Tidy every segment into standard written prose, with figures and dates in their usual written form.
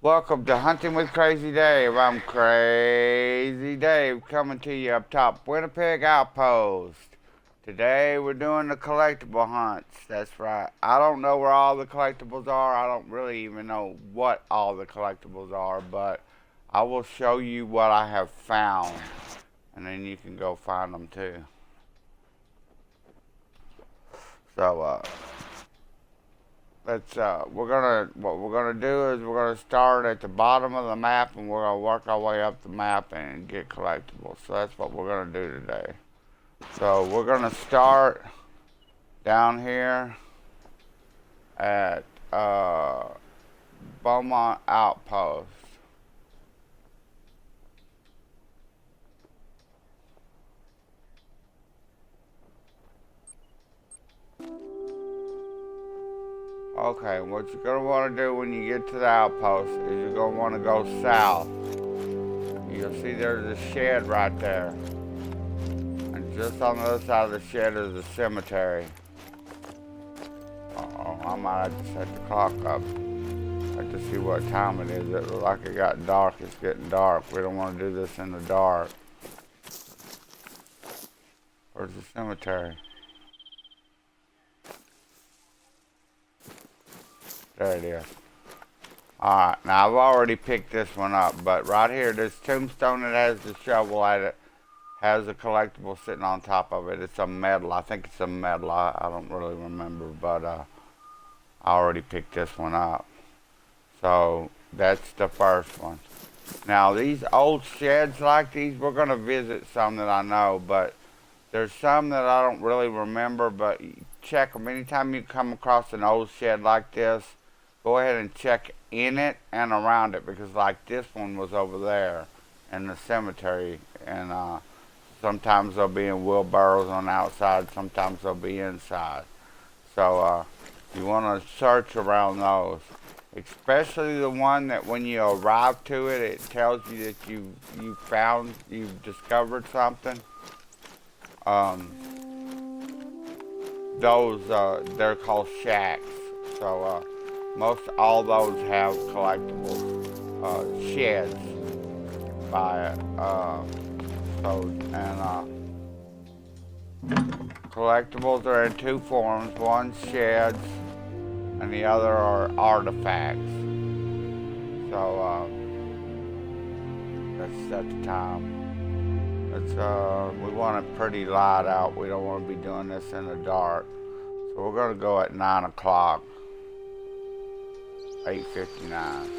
Welcome to Hunting with Crazy Dave. I'm Crazy Dave coming to you up top Winnipeg Outpost. Today we're doing the collectible hunts. That's right. I don't know where all the collectibles are. I don't really even know what all the collectibles are, but I will show you what I have found, and then you can go find them too. So, what we're gonna do is we're gonna start at the bottom of the map and we're gonna work our way up the map and get collectibles. So that's what we're gonna do today. So we're gonna start down here at Beaumont Outpost. Okay, what you're going to want to do when you get to the outpost is you're going to want to go south. You'll see there's a shed right there. And just on the other side of the shed is a cemetery. Uh-oh, I might have to set the clock up. I have to see what time it is. It looks like it got dark. It's getting dark. We don't want to do this in the dark. Where's the cemetery? There it is. Alright, now I've already picked this one up, but right here, this tombstone that has the shovel at it has a collectible sitting on top of it. It's a medal. I think it's a medal. I don't really remember, but I already picked this one up. So that's the first one. Now these old sheds like these, we're going to visit some that I know, but there's some that I don't really remember, but check them. Anytime you come across an old shed like this, go ahead and check in it and around it, because like this one was over there in the cemetery, and sometimes they'll be in wheelbarrows on the outside, sometimes they'll be inside. So you want to search around those, especially the one that when you arrive to it, it tells you that you've discovered something. They're called shacks. So most all those have collectibles, sheds by it. Collectibles are in two forms. One's sheds, and the other are artifacts. So let's set the time. We want it pretty light out. We don't want to be doing this in the dark. So we're going to go at 9 o'clock. 8:59.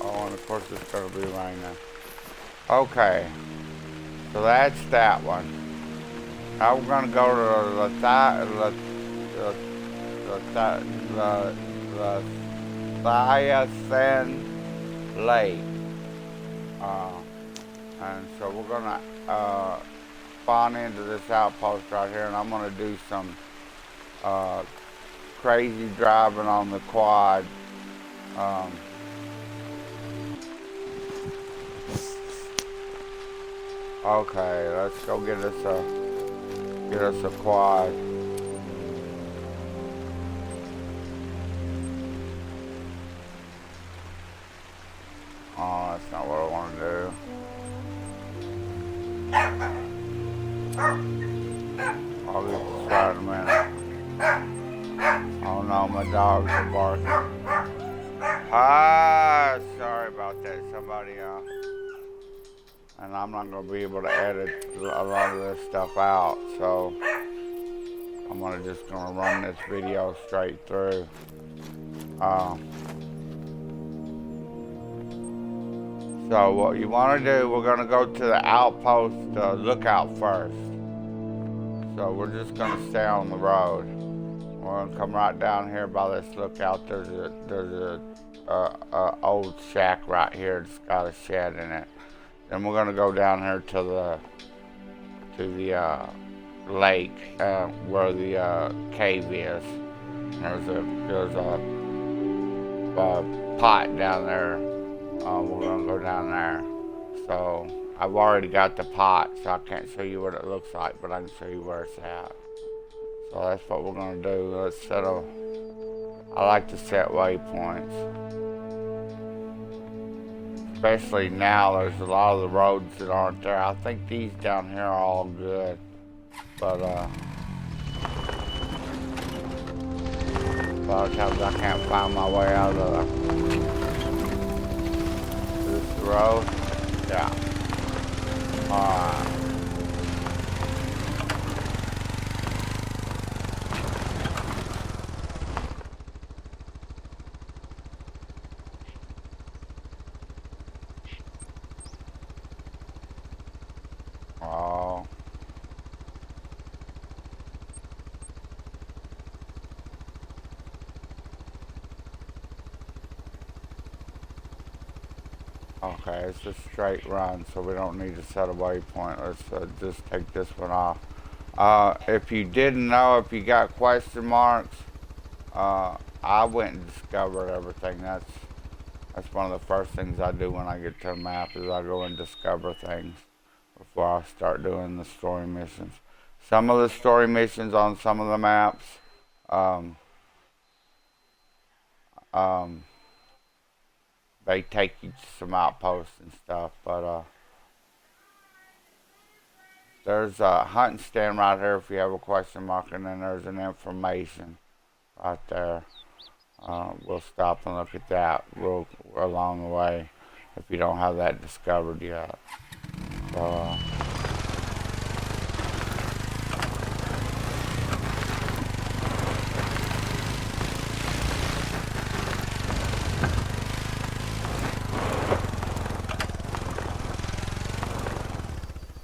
Oh, and of course it's going to be raining. Okay. So that's that one. Now we're going to go to Layton Lake. And so we're going to spawn into this outpost right here, and I'm going to do some crazy driving on the quad. Okay, let's go get us a quad. Oh, that's not what I want to do. I'll get this right in a minute. Oh no, my dogs are barking. Sorry about that. Somebody, and I'm not going to be able to edit a lot of this stuff out, so I'm just going to run this video straight through. So what you want to do, we're going to go to the outpost lookout first. So we're just going to stay on the road. We're going to come right down here by this lookout. There's a old shack right here. It's got a shed in it. Then we're going to go down here to the lake where the cave is. There's a pot down there. We're going to go down there. So I've already got the pot, so I can't show you what it looks like, but I can show you where it's at. So that's what we're going to do. I like to set waypoints. especially now, there's a lot of the roads that aren't there. I think these down here are all good, but a lot of times I can't find my way out of this road. Yeah. Alright. Oh. Okay, it's a straight run, so we don't need to set a waypoint. Let's just take this one off. If you didn't know, if you got question marks, I went and discovered everything. That's one of the first things I do when I get to a map is I go and discover things before I start doing the story missions. Some of the story missions on some of the maps, they take you to some outposts and stuff, but there's a hunting stand right here if you have a question mark, and then there's an information right there. We'll stop and look at that real along the way if you don't have that discovered yet. So,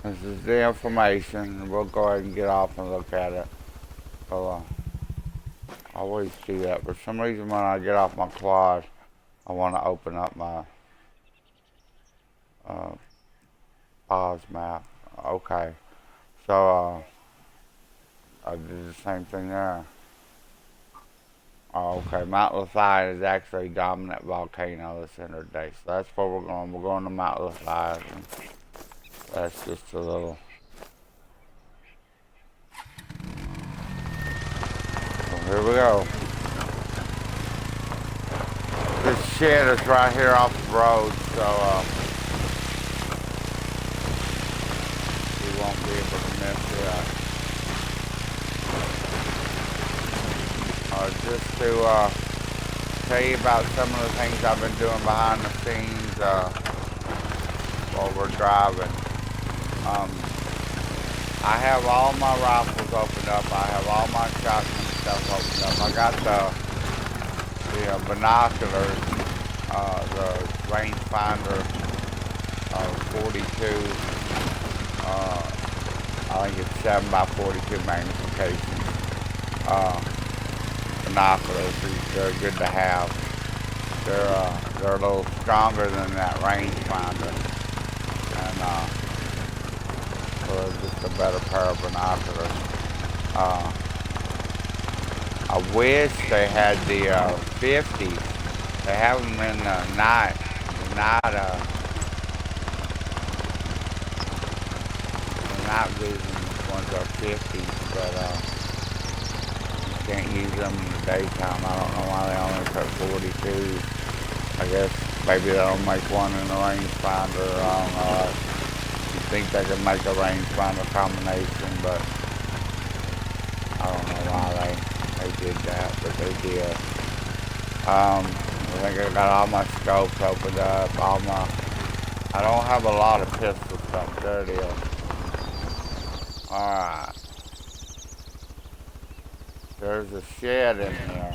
this is the information. We'll go ahead and get off and look at it. So, I always do that. For some reason, when I get off my quad, I want to open up my pause map. Okay. So, I did the same thing there. Oh, okay. Mount Lafayette is actually a dominant volcano that's in our day. So that's where we're going. We're going to Mount Lafayette. And that's just a little. So here we go. This shed is right here off the road, so we won't be able to miss it. Just to tell you about some of the things I've been doing behind the scenes while we're driving. I have all my rifles opened up. I have all my shotgun stuff opened up. I got the binoculars, the rangefinder 42. I think it's 7x42 magnification. Binoculars, they're good to have. They're a little stronger than that rangefinder, and so they're just a better pair of binoculars. I wish they had the 50s. They have them in the night vision ones are 50s, but can't use them in the daytime. I don't know why they only put 42s. I guess maybe they'll make one in the rangefinder. I don't know. You think they could make a rangefinder combination, but I don't know why they did that, but they did. I think I got all my scopes opened up. I don't have a lot of pistol stuff. There it is. Alright. There's a shed in here.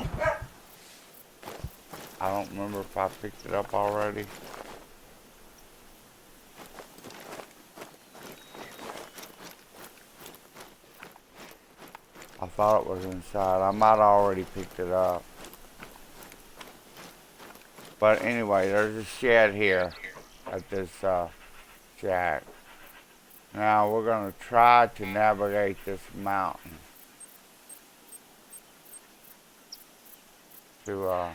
I don't remember if I picked it up already. I thought it was inside. I might have already picked it up. But anyway, there's a shed here at this shack. Now we're going to try to navigate this mountain to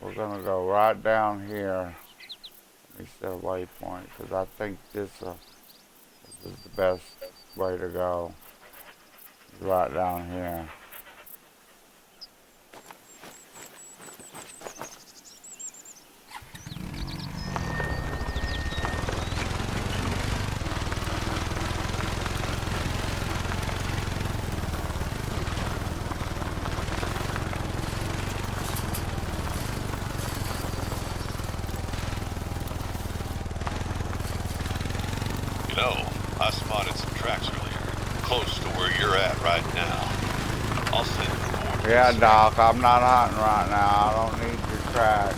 we're going to go right down here. Let me set a waypoint because I think this is the best way to go. Right down here. you're at right now, I'll send Yeah, coordinates. Doc, I'm not hunting right now. I don't need your track.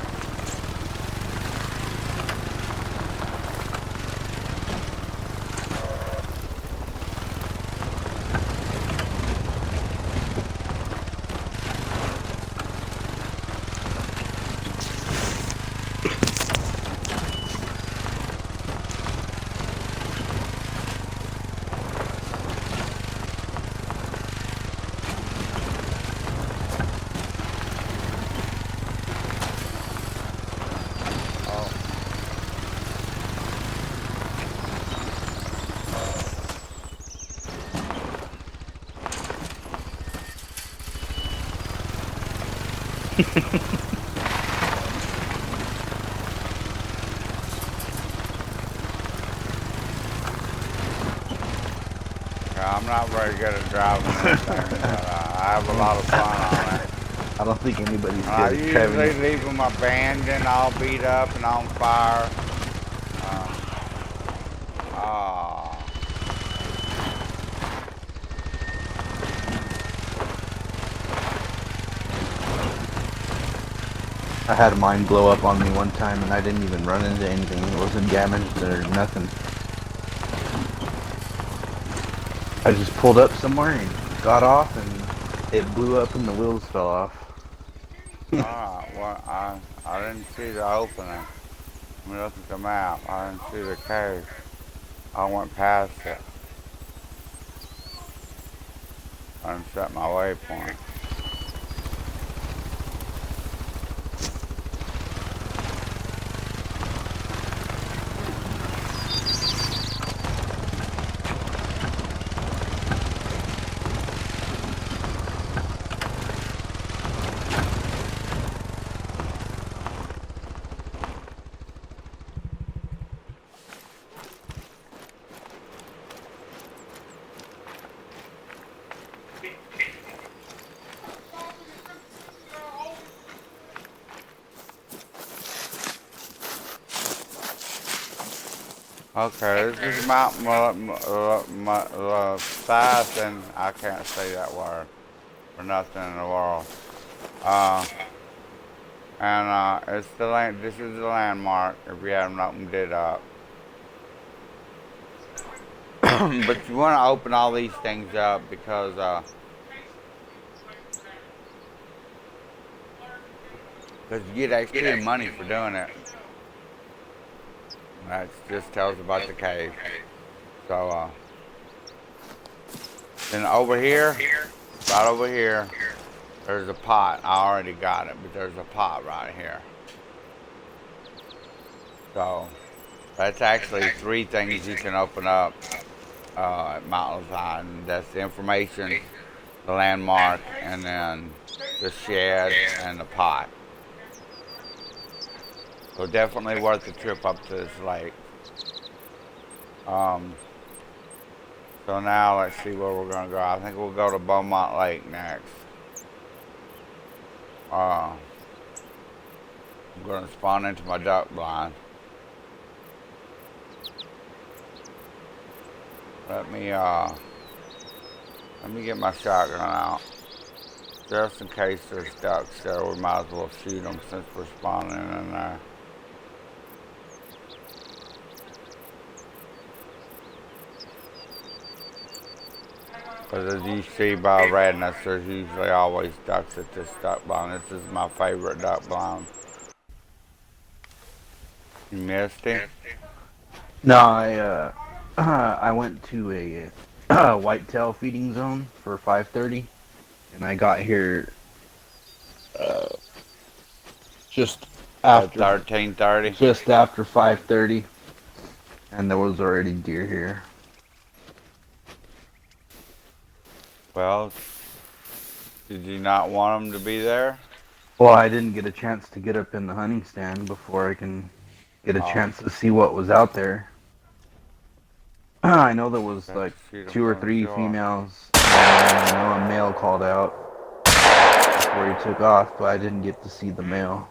Oh, yeah, I'm not very good at driving this thing, but I have a lot of fun on it. I don't think anybody's I good at driving usually it. leave them abandoned, all beat up and on fire. Uh, ah, I had mine blow up on me one time and I didn't even run into anything. It wasn't damaged or nothing. I just pulled up somewhere and got off and it blew up and the wheels fell off. alright, well, I didn't see the opening. Let me look at the map. I didn't see the cave. I went past it. I didn't set my waypoint. Okay, this is Mount Mathias, I can't say that word for nothing in the world. Uh, it's the land. This is the landmark. If you haven't opened it up, but you want to open all these things up because you get extra money for doing it. That just tells about the cave. So then over here, right over here, there's a pot. I already got it, but there's a pot right here. So that's actually three things you can open up at Mount Zion. That's the information, the landmark, and then the shed and the pot. So definitely worth the trip up to this lake. Um, so now let's see where we're gonna go. I think we'll go to Beaumont Lake next. I'm gonna spawn into my duck blind. Let me get my shotgun out. Just in case there's ducks there, we might as well shoot them since we're spawning in there. Because as you see by redness, there's usually always ducks at this duck blind. This is my favorite duck blind. You missed it? No, I went to a whitetail feeding zone for 5:30, and I got here uh, just At after 13:30? just after 5:30, and there was already deer here. Well, did you not want them to be there? Well, I didn't get a chance to get up in the hunting stand before I can get a Oh, chance to see what was out there. I know there was have to like shoot them 2 or 3 from the shore. females, and I know a male called out before he took off, but I didn't get to see the male.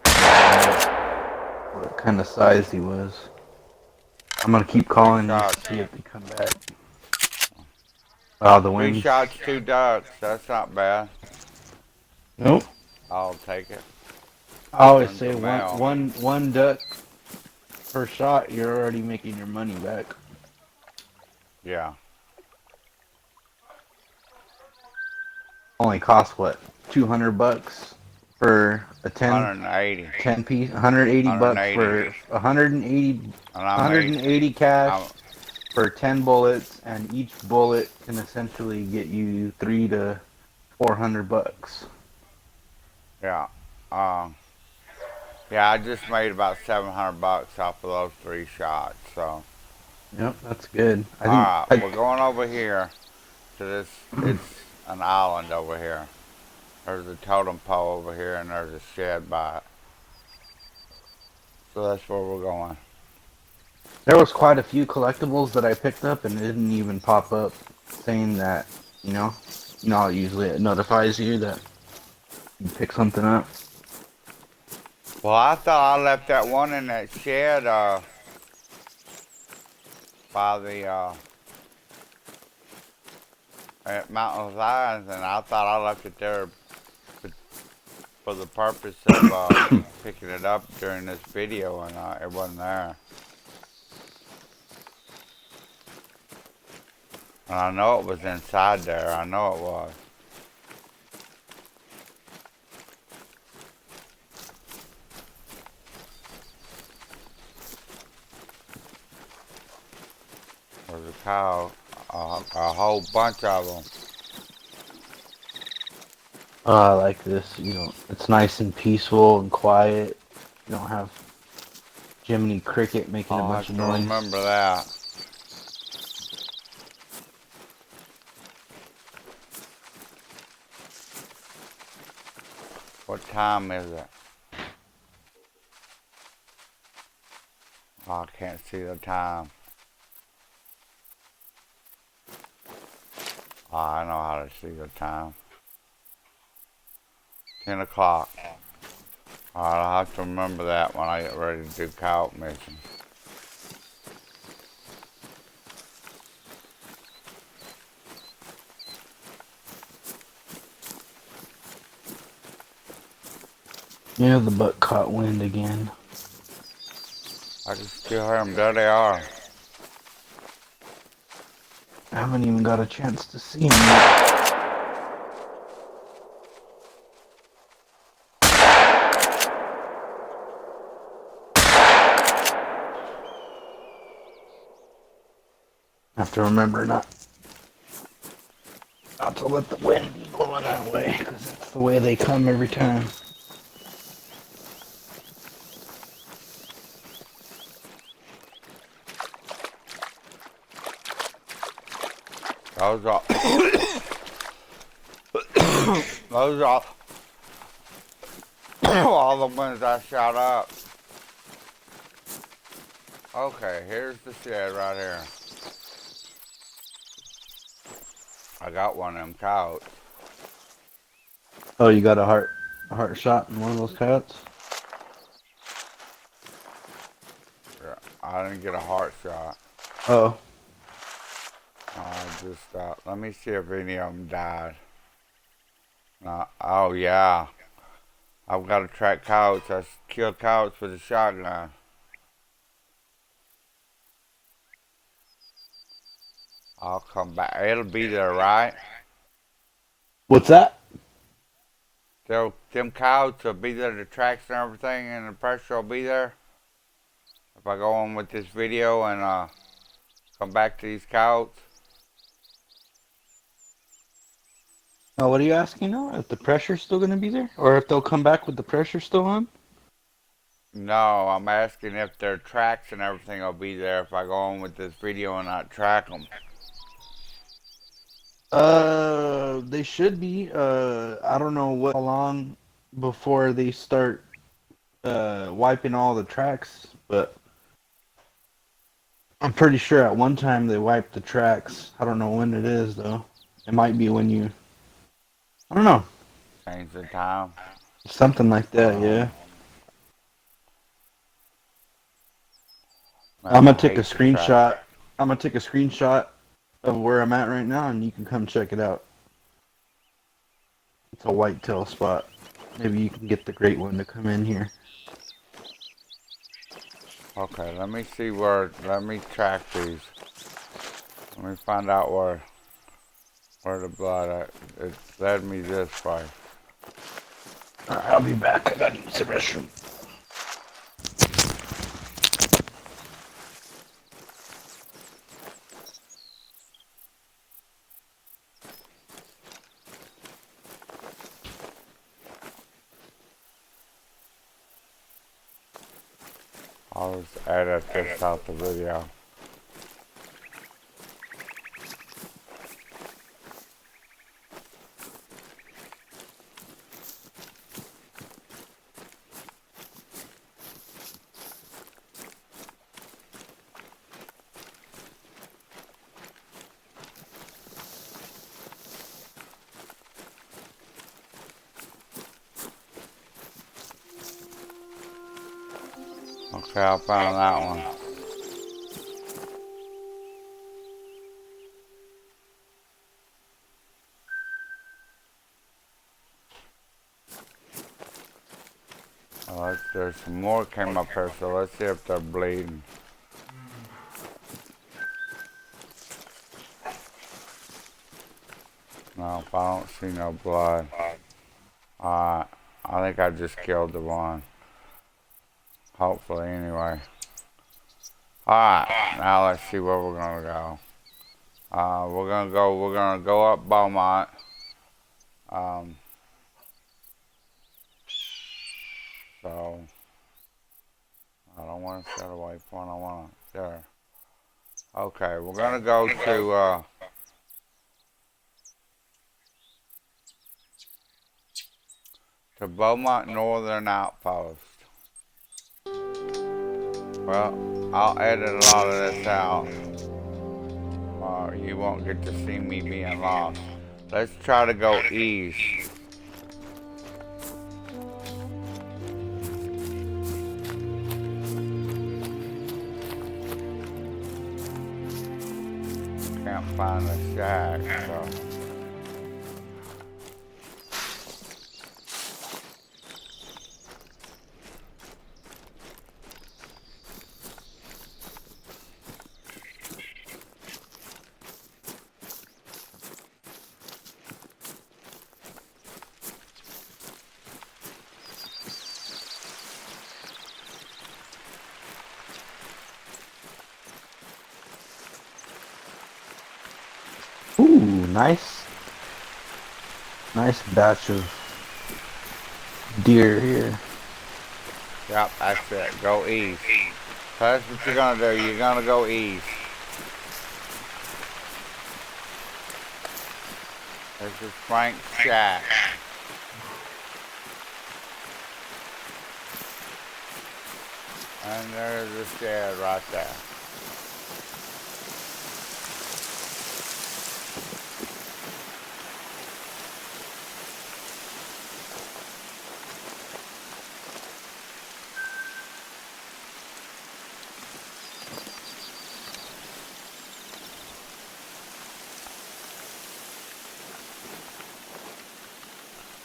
What kind of size he was. I'm gonna keep Big calling these shot. to see if they come back. Oh, the 3 wings. shots, 2 ducks. That's not bad. Nope. I'll take it. I always When's the say mail? one duck per shot, you're already making your money back. Yeah. Only costs what, $200 for a 180. 10 piece, 180 bucks 180. for 180, And I made. 180 cash I'm, for 10 bullets, and each bullet can essentially get you 3 to 400 bucks. yeah. Um. Yeah, I just made about 700 bucks off of those 3 shots. So. Yep, that's good. I All think right, we're going over here to this. It's an island over here. There's a totem pole over here, and there's a shed by it. So that's where we're going. there was quite a few collectibles that I picked up and it didn't even pop up saying that, how usually it notifies you that you pick something up. Well, I thought I left that one in that shed by the at Mountain Lions, and I thought I left it there for the purpose of picking it up during this video, and it wasn't there. And I know it was inside there. I know it was. There's a cow, a whole bunch of them. Oh, I like this. It's nice and peaceful and quiet. You don't have Jiminy Cricket making a I'll bunch have of to noise. remember that. What time is it? Oh, I can't see the time. Oh, I know how to see the time. 10 o'clock. Alright, I'll have to remember that when I get ready to do coyote mission. Yeah, the buck caught wind again. I can still hear them. There they are. I haven't even got a chance to see him yet. I have to remember not to let the wind be blowing that way, because that's the way they come every time. Those are... those are... all the ones I shot up. Okay, here's the shed right here. I got one of them coyotes. Oh, you got a heart shot in one of those coyotes? Yeah, I didn't get a heart shot. Oh. I just, let me see if any of them died. No, oh yeah. I've got to track coyotes. I killed coyotes with a shotgun. I'll come back. It'll be there, right? What's that? Them coyotes will be there, the tracks and everything, and the pressure will be there. If I go on with this video and come back to these coyotes. Oh, what are you asking now? If the pressure's still going to be there? Or if they'll come back with the pressure still on? No, I'm asking if their tracks and everything will be there if I go on with this video and not track them. They should be. I don't know how long before they start wiping all the tracks, but I'm pretty sure at one time they wiped the tracks. I don't know when it is though. It might be when I don't know. Change the time. Something like that, yeah. Man, I'm I gonna take a hate the track. screenshot. I'm gonna take a screenshot of where I'm at right now, and you can come check it out. It's a whitetail spot. Maybe you can get the great one to come in here. Okay, let me see where, let me track these. Let me find out where the blood, it led me this way. Alright, I'll be back. I gotta use the restroom. I'll just edit this out the video. Okay, I found that one. There's some more came up here, so let's see if they're bleeding. No, I don't see no blood. I think I just killed the one. Hopefully, anyway. Alright, now let's see where we're gonna go. We're gonna go up Beaumont. So I don't want to set a waypoint, I want to, there. Okay, we're gonna go to Beaumont Northern Outpost. Well, I'll edit a lot of this out. You won't get to see me being lost. Let's try to go east. Can't find the shack, so. Ooh, nice. Nice batch of deer here. Yep, that's it. Go east. So that's what you're gonna do. You're gonna go east. This is Frank's shack. And there's the shed right there.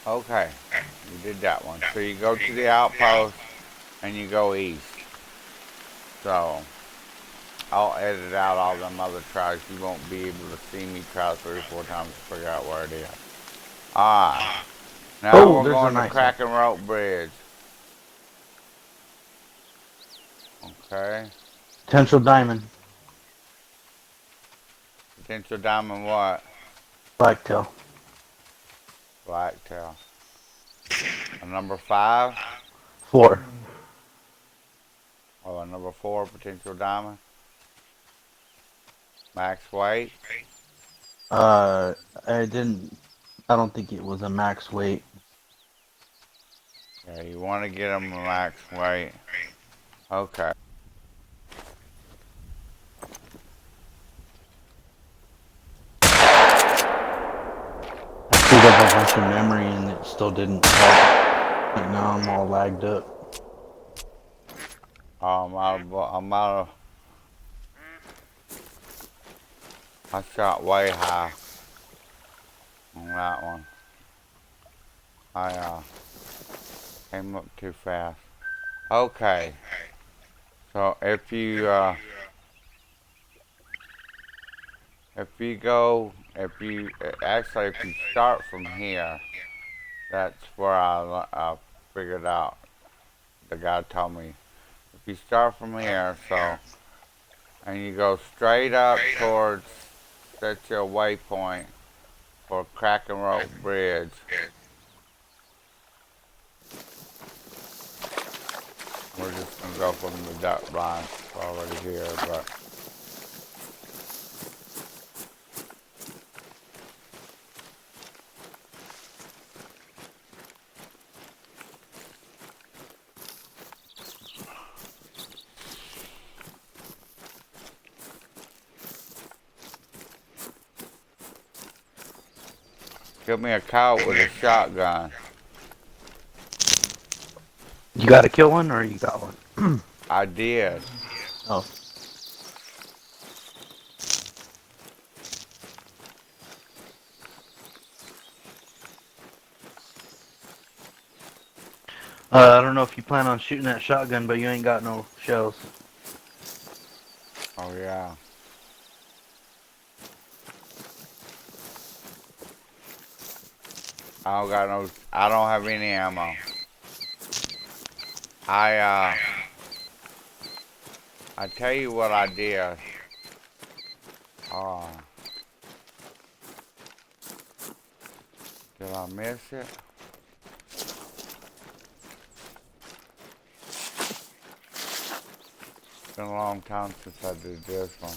Okay, you did that one. So you go to the outpost and you go east. So I'll edit out all them other tracks. You won't be able to see me try 3 or 4 times to figure out where it is. Alright. Now we're going to Kraken Rope Bridge. Okay. Potential diamond. Potential diamond what? Blacktail. Blacktail. A number 5? 4. Oh, a number 4 potential diamond. Max weight. I don't think it was a max weight. Yeah, you want to get them a max weight. Okay. I filled up a bunch of memory and it still didn't help. And now I'm all lagged up. I'm out of I shot way high on that one. I came up too fast. Okay. So if you start from here, that's where I figured out. The guy told me if you start from here, so and you go straight up towards set your waypoint for Crack and Rope Bridge. We're just gonna go from the duck blind already here, but give me a cow with a shotgun. You got to kill one, or you got one? I did. Oh. I don't know if you plan on shooting that shotgun, but you ain't got no shells. Oh yeah. I don't have any ammo. I tell you what I did. Oh, did I miss it? It's been a long time since I did this one.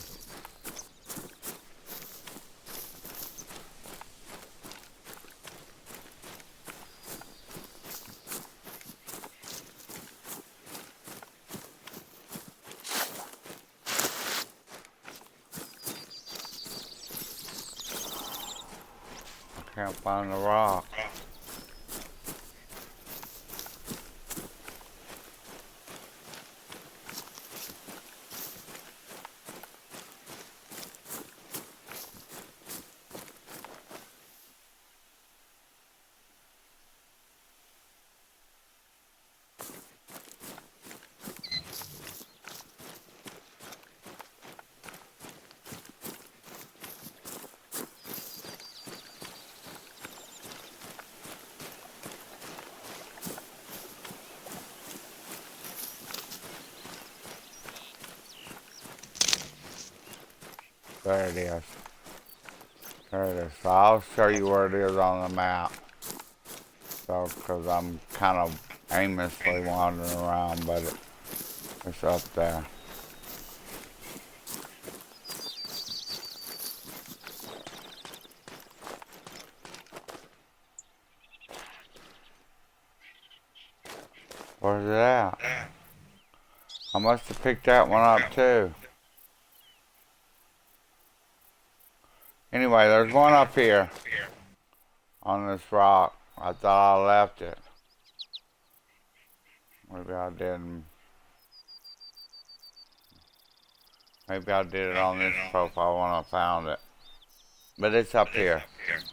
I can't find the rock. There it is. There it is. So I'll show you where it is on the map. So, because I'm kind of aimlessly wandering around, but it's up there. Where's it at? I must have picked that one up too. Anyway, there's one up here on this rock. I thought I left it. Maybe I didn't. Maybe I did it on this profile when I found it. But it's up here.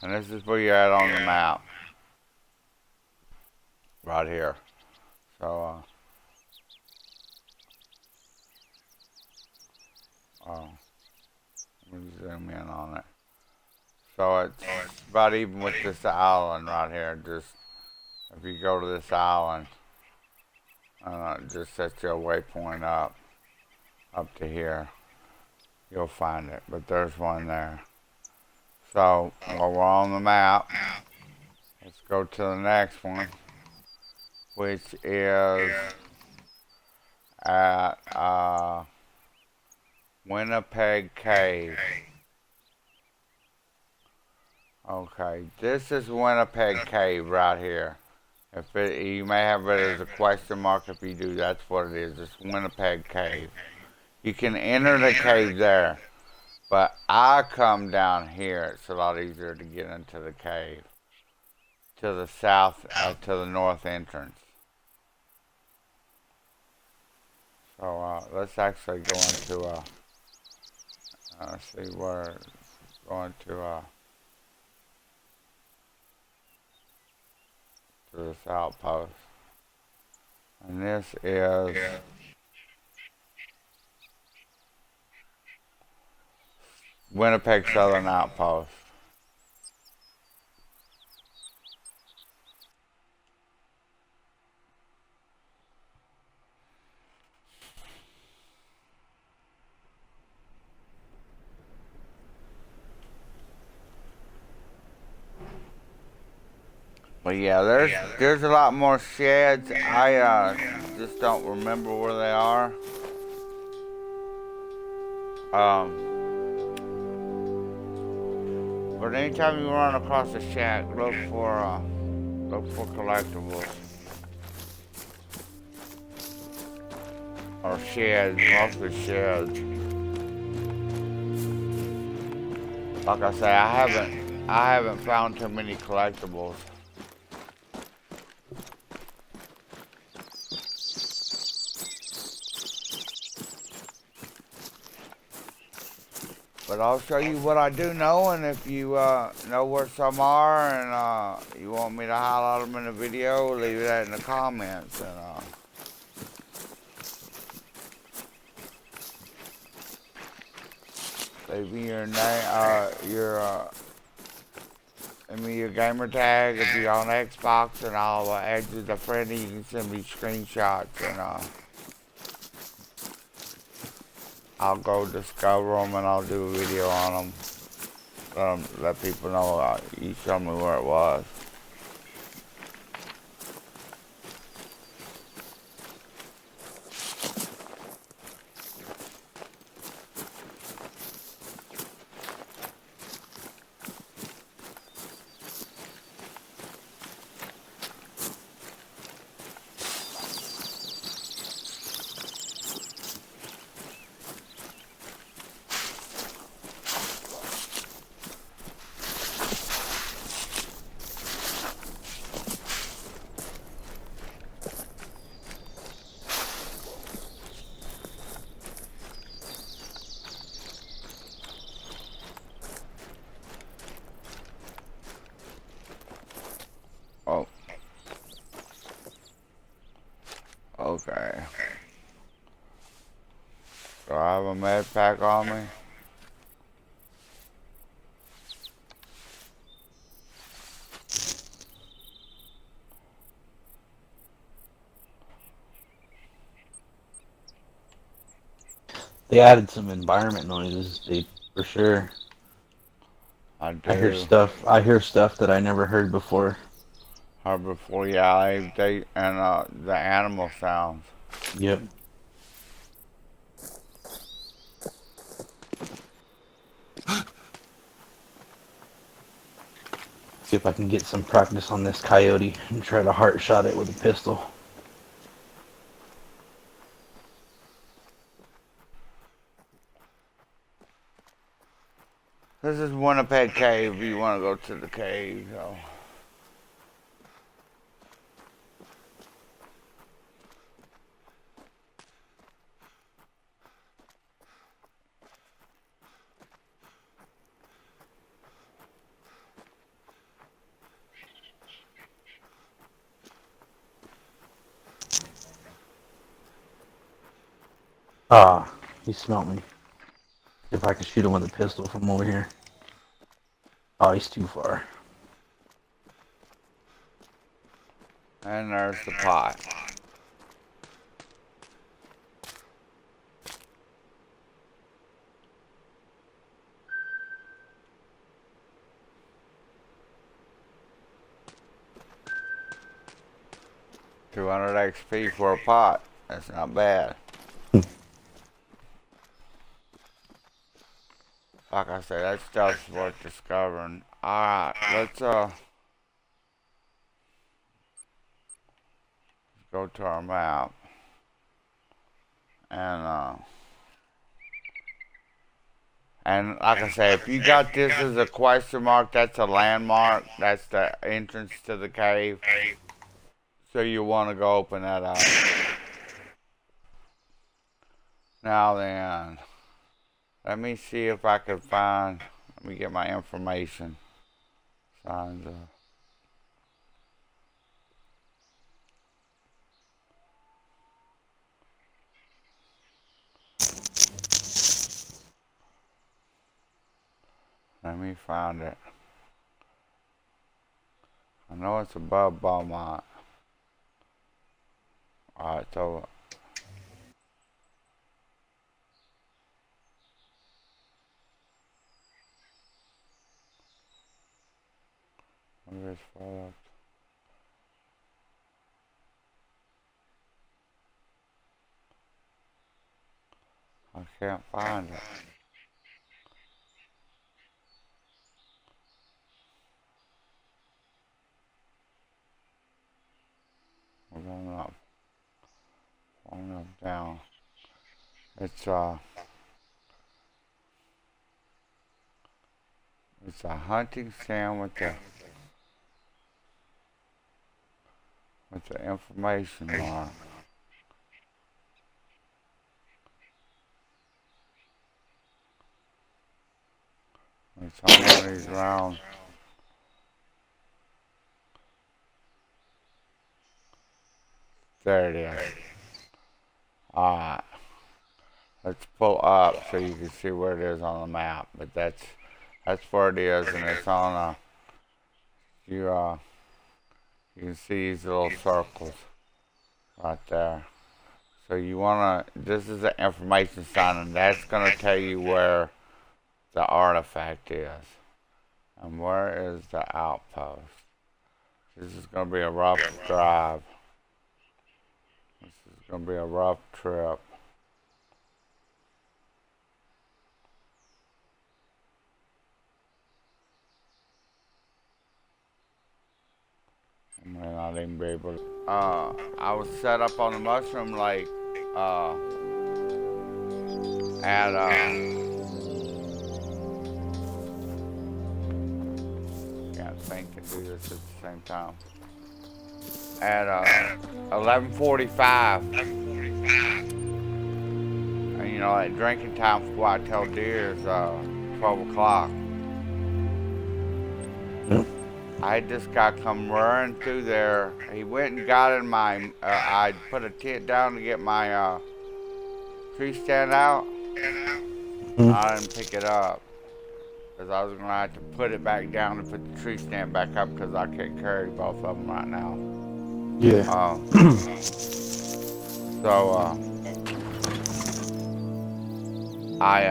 And this is where you're at on the map. Right here. So, oh, let me zoom in on it. So it's about even with this island right here. Just, if you go to this island, just set your waypoint up to here. You'll find it, but there's one there. So, while we're on the map, let's go to the next one, which is at Winnipeg Cave. Okay, this is Winnipeg Cave right here. You may have it as a question mark. If you do, that's what it is. It's Winnipeg Cave. You can enter the cave there, but I come down here. It's a lot easier to get into the cave. To the south, to the north entrance. So let's actually go into let's see where Going to this outpost. And this is Winnipeg Southern Outpost. But yeah, there's a lot more sheds. I just don't remember where they are. But anytime you run across a shack, look for collectibles or sheds, mostly sheds. Like I say, I haven't found too many collectibles. But I'll show you what I do know, and if you know where some are and you want me to highlight them in a video, leave that in the comments. And leave me your name, send me your gamer tag if you're on Xbox, and I'll add you as a friend. And you can send me screenshots, and I'll go discover them, and I'll do a video on them. Let people know you showed me where it was. Oh. Okay. Do I have a med pack on me? They added some environment noises, for sure. I I hear do. stuff. I hear stuff that I never heard before. Or before, yeah, they and the animal sounds. Yep. See if I can get some practice on this coyote and try to heart shot it with a pistol. This is Winnipeg Cave. You want to go to the cave, so. Ah, he smelt me. See if I can shoot him with a pistol from over here. Oh, he's too far. And there's the pot. $200 XP for a pot. That's not bad. Like I said, that stuff's worth discovering. Alright, let's go to our map. And like I say, if you got this as a question mark, that's a landmark. That's the entrance to the cave. So you want to go open that up. Now then, let me see if I can find Let me get my information. Signs up. Let me find it. I know it's above Beaumont. Alright, so where is far up? I can't find it. We're going up. Going up, down. It's a hunting stand with the information mark. It's on one of these round. There it is. Alright. Let's pull up so you can see where it is on the map. But that's where it is, and it's on you can see these little circles right there. So you wanna, this is the information sign, and that's gonna tell you where the artifact is. And where is the outpost? This is gonna be a rough drive. This is gonna be a rough trip. I may not even be able to. I was set up on the Mushroom Lake at can't think and do this at the same time. At 11:45. And you know, like drinking time for whitetail deer is 12 o'clock. I had this guy come running through there. He went and got in my, I put a tent down to get my tree stand out. I didn't pick it up because I was going to have to put it back down and put the tree stand back up because I can't carry both of them right now. Yeah. So I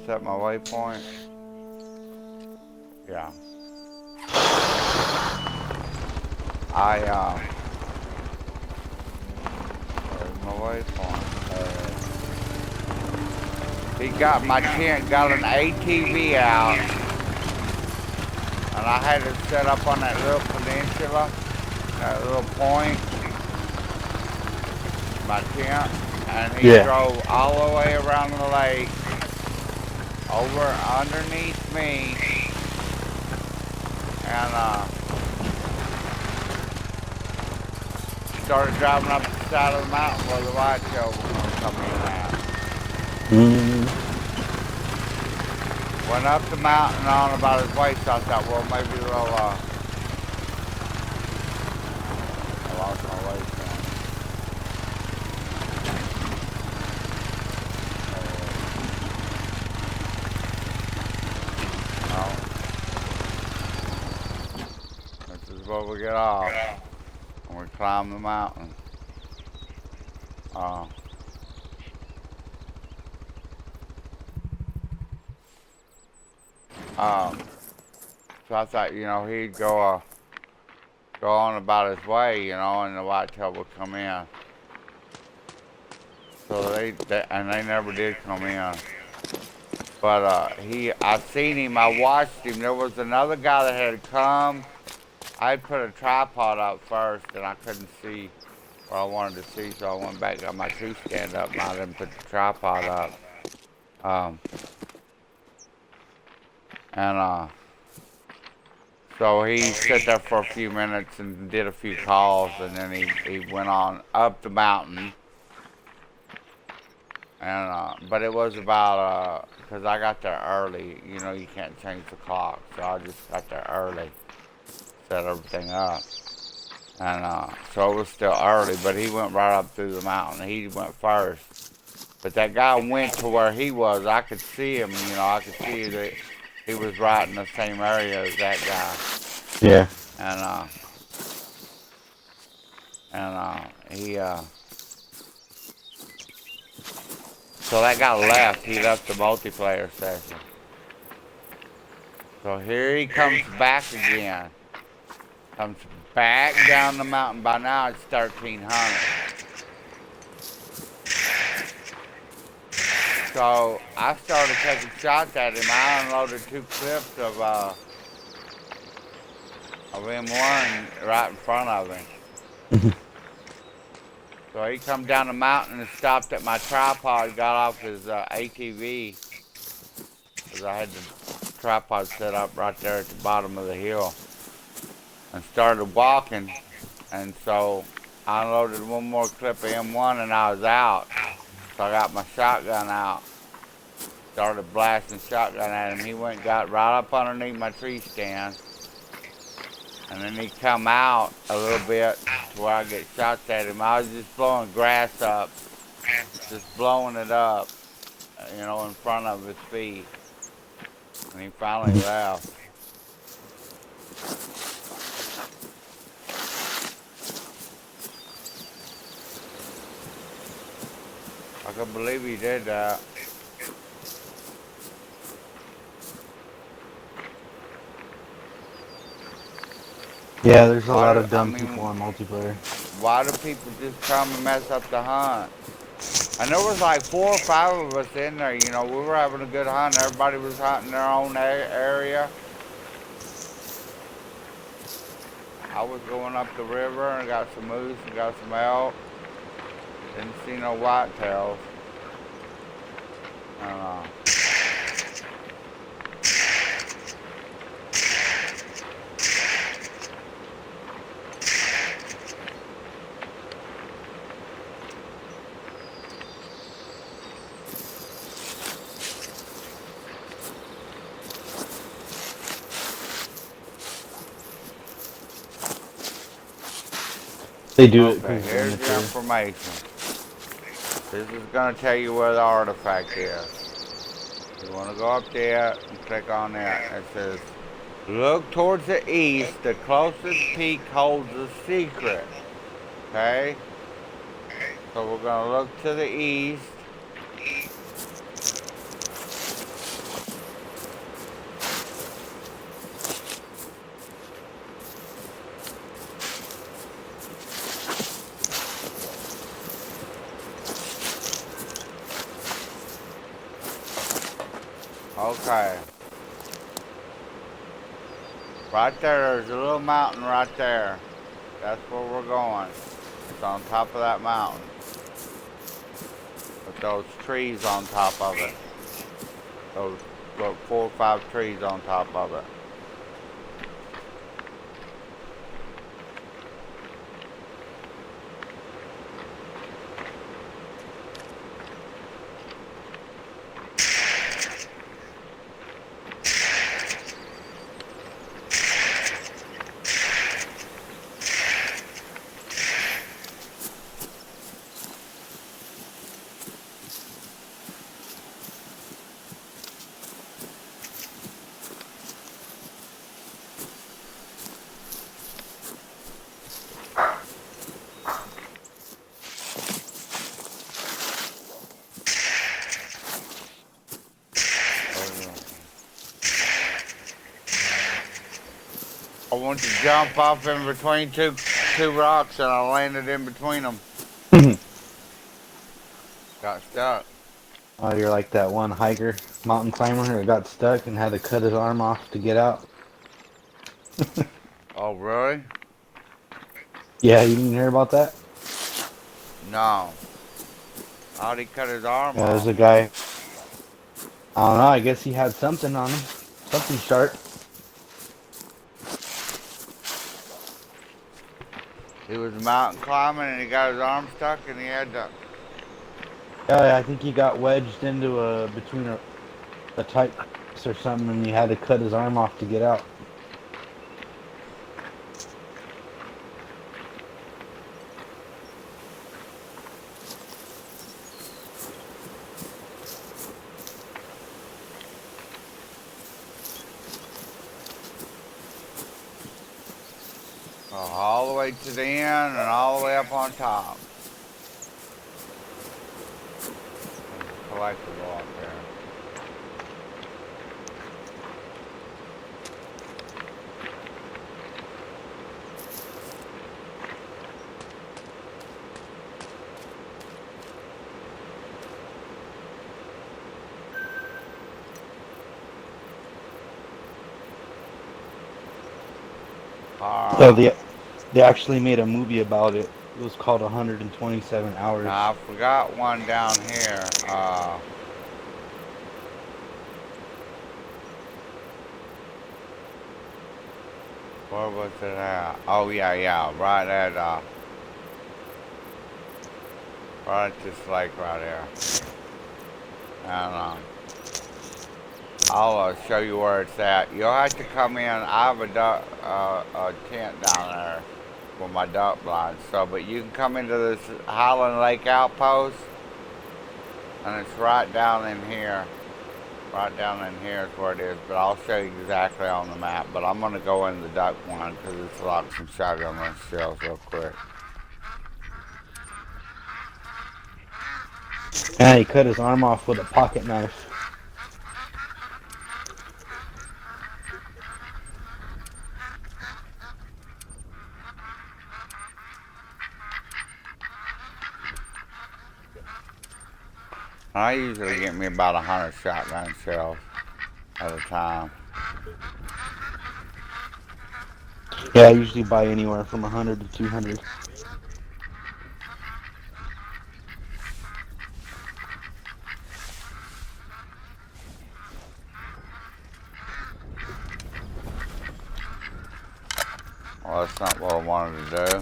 set my waypoint. Yeah. There's my waypoint. He got my tent, got an ATV out, and I had it set up on that little peninsula, that little point, my tent, and he drove all the way around the lake, over underneath me, and started driving up the side of the mountain where the whitetail was going to come in at. Went up the mountain on about his waist. I thought, well, maybe they'll, I lost my waist now. This is where we get off. And we climb the mountain. So I thought, you know, he'd go on about his way, you know, and the whitetail would come in. So they never did come in. But I seen him, I watched him. There was another guy that had come. I put a tripod up first, and I couldn't see what I wanted to see, so I went back, got my tree stand up, and I didn't put the tripod up. So he sat there for a few minutes and did a few calls, and then he went on up the mountain. And but it was about because I got there early. You know, you can't change the clock, so I just got there early, set everything up, and so it was still early. But he went right up through the mountain. He went first. But that guy went to where he was. I could see him. You know, I could see that he was right in the same area as that guy. Yeah. And he so that guy left. He left the multiplayer session. So here he comes back again. Comes back down the mountain. By now it's 1300. So I started taking shots at him. I unloaded 2 clips of M1 right in front of him. So he come down the mountain and stopped at my tripod, got off his ATV. Because I had the tripod set up right there at the bottom of the hill. And started walking. And so I unloaded 1 more clip of M1 and I was out. So I got my shotgun out. Started blasting shotgun at him. He went and got right up underneath my tree stand. And then he come out a little bit to where I get shots at him. I was just blowing grass up. Just blowing it up, you know, in front of his feet. And he finally left. I couldn't believe he did that. Yeah, there's a lot of dumb people on multiplayer. Why do people just come and mess up the hunt? And there was like 4 or 5 of us in there, you know, we were having a good hunt. Everybody was hunting their own area. I was going up the river and got some moose and got some elk. Didn't see no whitetails. They do it. Okay, here's your information. This is going to tell you where the artifact is. You want to go up there and click on that. It says, look towards the east. The closest peak holds a secret. Okay? So we're going to look to the east. Okay. Right there, there's a little mountain right there. That's where we're going. It's on top of that mountain. With those trees on top of it. Those 4 or 5 trees on top of it. I went to jump off in between two rocks and I landed in between them. Got stuck. Oh, you're like that one hiker, mountain climber who got stuck and had to cut his arm off to get out. Oh, really? Yeah, you didn't hear about that? No. How'd he cut his arm Yeah, off? there's a guy. I don't know, I guess he had something on him. Something sharp. He was mountain climbing and he got his arm stuck and he had to Yeah, I think he got wedged into between a tight crease or something, and he had to cut his arm off to get out. All the way to the end and all the way up on top. There's a collectible up there. So Alright. they actually made a movie about it. It was called 127 Hours. Now I forgot one down here. Where was it at? Oh yeah, right at this lake right here. And I'll show you where it's at. You'll have to come in. I have a tent down there with my duck blind. So, but you can come into this Highland Lake outpost, and it's right down in here. Right down in here is where it is. But I'll show you exactly on the map. But I'm gonna go in the duck blind because it's like some shotgun run shells real quick. And he cut his arm off with a pocket knife. I usually get me about 100 shotgun shells at a time. Yeah, I usually buy anywhere from 100 to 200. Well, that's not what I wanted to do.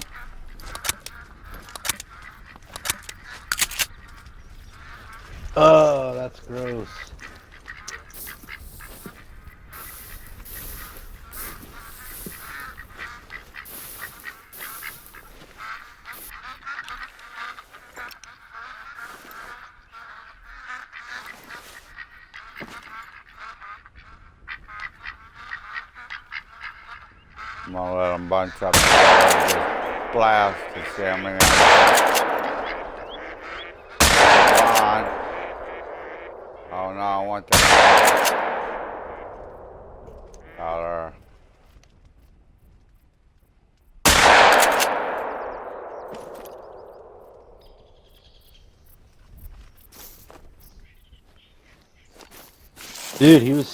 Oh, that's gross. I'm gonna let them bunch up and just blast to see how many Come on. Oh no, I want that. Out there. Dude, he was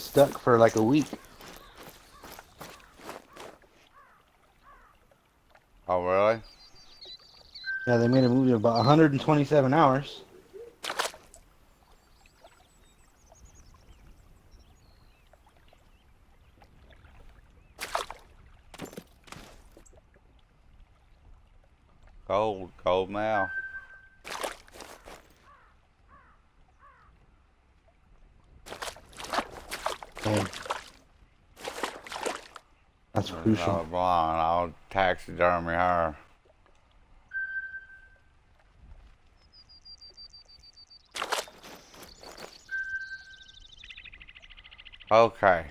stuck for like a week. Oh really? Yeah, they made a movie about 127 hours. Gold now. Man, that's crucial. Another blonde. I'll taxidermy her. Okay.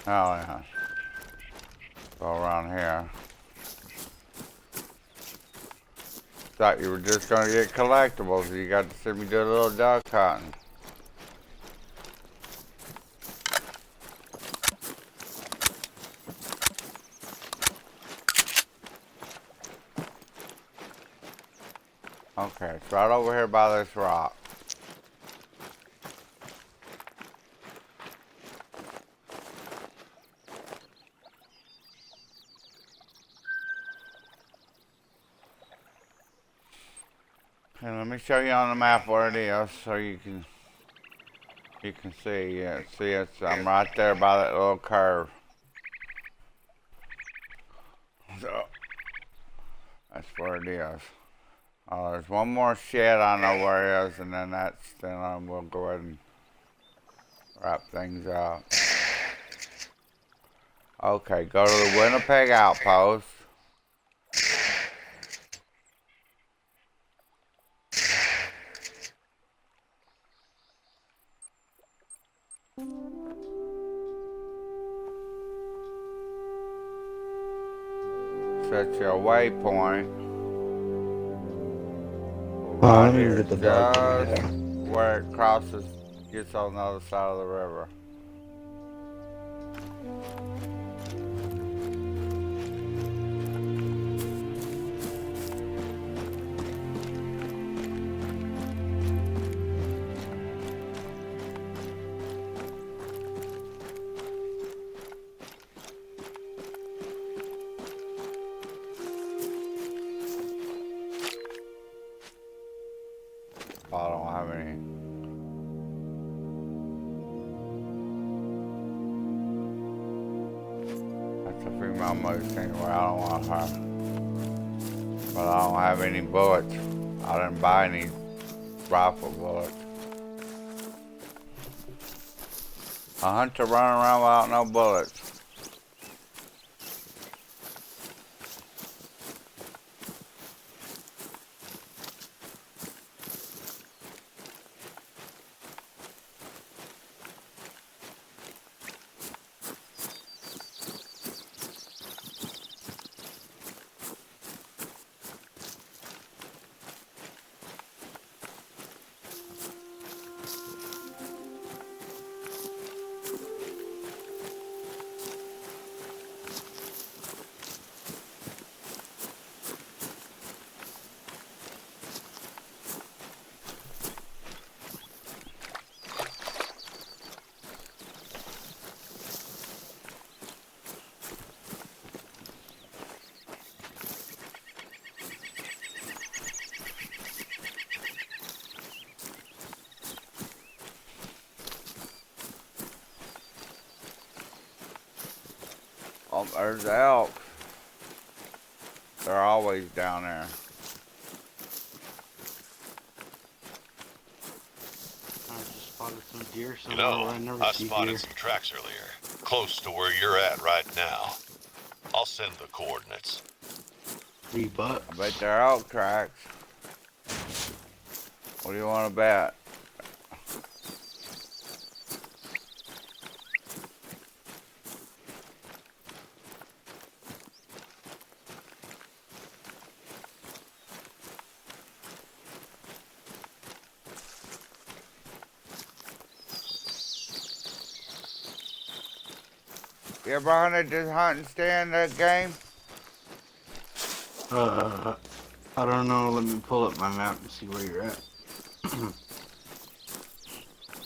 Now then. Go around here. Thought you were just gonna get collectibles. You got to see me do a little duck hunting. Okay, it's right over here by this rock. And let me show you on the map where it is so you can see. Yeah, see I'm right there by that little curve. So that's where it is. There's one more shed I know where it is, and then we'll go ahead and wrap things up. Okay, go to the Winnipeg Outpost. Set your waypoint. Let Right me here, get the dog. just where it crosses, gets on the other side of the river. I don't have any. That's a female moose anyway. I don't want her. But I don't have any bullets. I didn't buy any rifle bullets. A hunter running around without no bullets. Oh, there's the elk. They're always down there. I just spotted some deer You somewhere know, where I never I see spotted deer. some tracks earlier, close to where you're at right now. I'll send the coordinates. $3. I bet they're elk tracks. What do you want to bet? You ever hunted this hunting stand that game? I don't know. Let me pull up my map and see where you're at.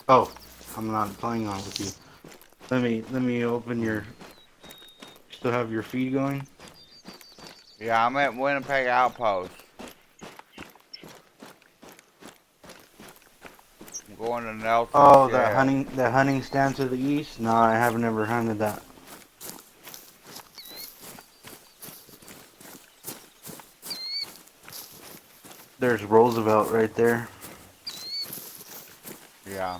Oh, I'm not playing on with you. Let me open your. Still have your feed going? Yeah, I'm at Winnipeg Outpost. I'm going to Nelson Oh, Shed. that hunting stand to the east? No, I haven't ever hunted that. There's Roosevelt right there. Yeah.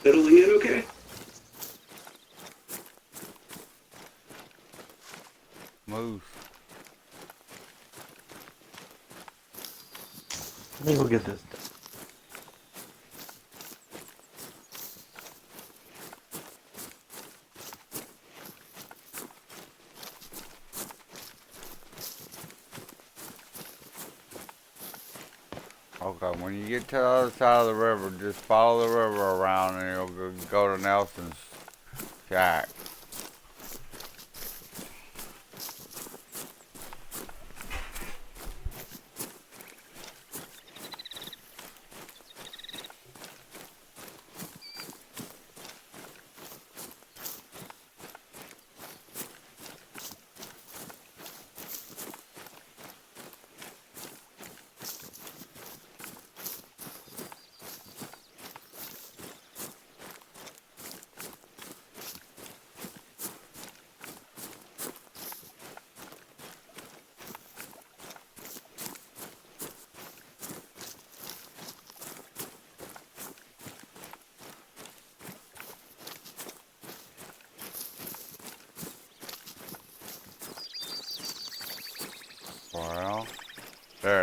Settling in okay? Moose. Let me go get this. Okay, when you get to the other side of the river, just follow the river around and you'll go to Nelson's shack.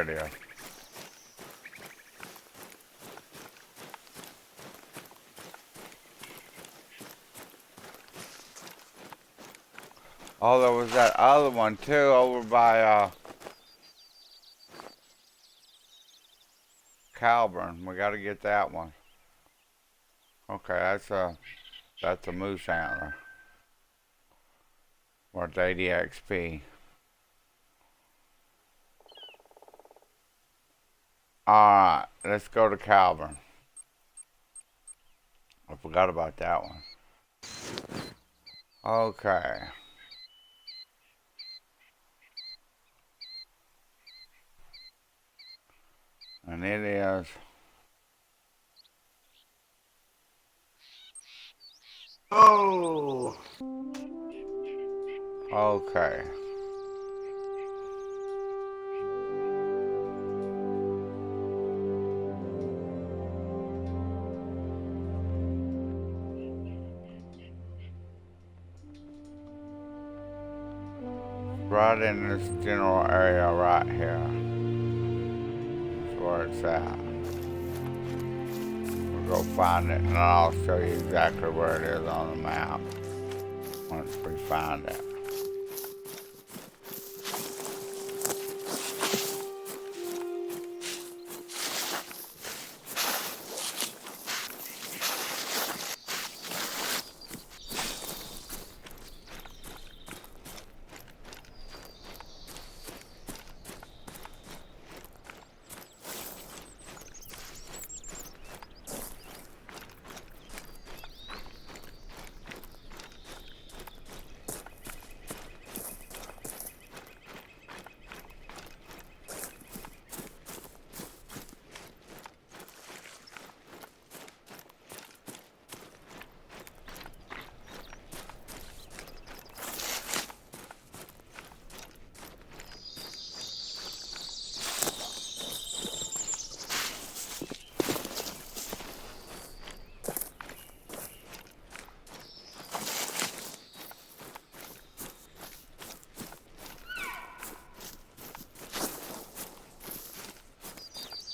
there it is. Oh, there was that other one too over by Calburn. We gotta get that one. Okay, that's a moose antler. Worth 80 XP. Alright, let's go to Calburn. I forgot about that one. Okay. And it is. Oh! Okay. Right in this general area right here. That's where it's at. We'll go find it and I'll show you exactly where it is on the map once we find it.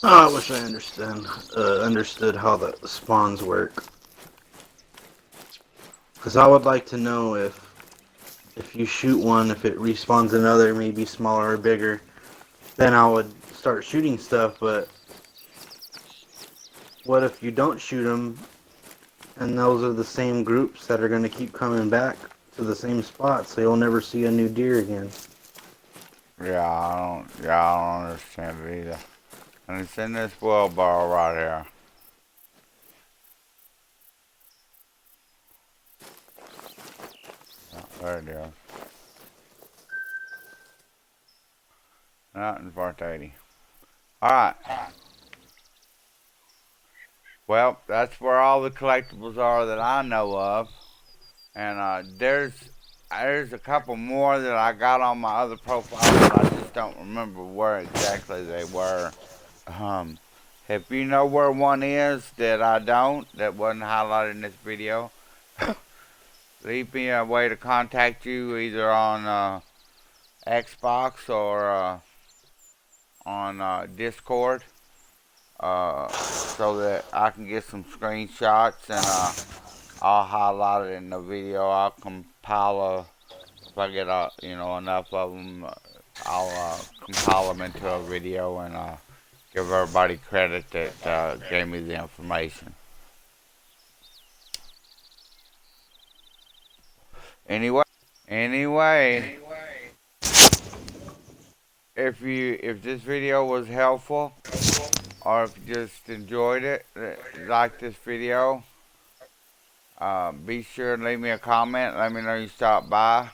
Oh, I wish I understood how the spawns work. Because I would like to know if you shoot one, if it respawns another, maybe smaller or bigger, then I would start shooting stuff. But what if you don't shoot them, and those are the same groups that are going to keep coming back to the same spot, so you'll never see a new deer again? Yeah, I don't understand it either. And it's in this wheelbarrow right here. Oh, there it is. Nothing's worth 80. Alright. Well, that's where all the collectibles are that I know of. And there's a couple more that I got on my other profile, but I just don't remember where exactly they were. If you know where one is that I don't, that wasn't highlighted in this video, leave me a way to contact you either on Xbox or on Discord, so that I can get some screenshots and I'll highlight it in the video. I'll compile if I get enough of them, I'll compile them into a video and give everybody credit that gave me the information. Anyway, if this video was helpful, or if you just enjoyed it, like this video, be sure and leave me a comment. Let me know you stopped by.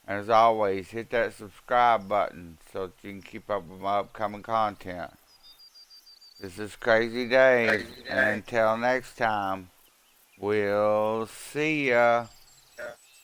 As always, hit that subscribe button so that you can keep up with my upcoming content. This is Crazy Days, and until next time, we'll see ya.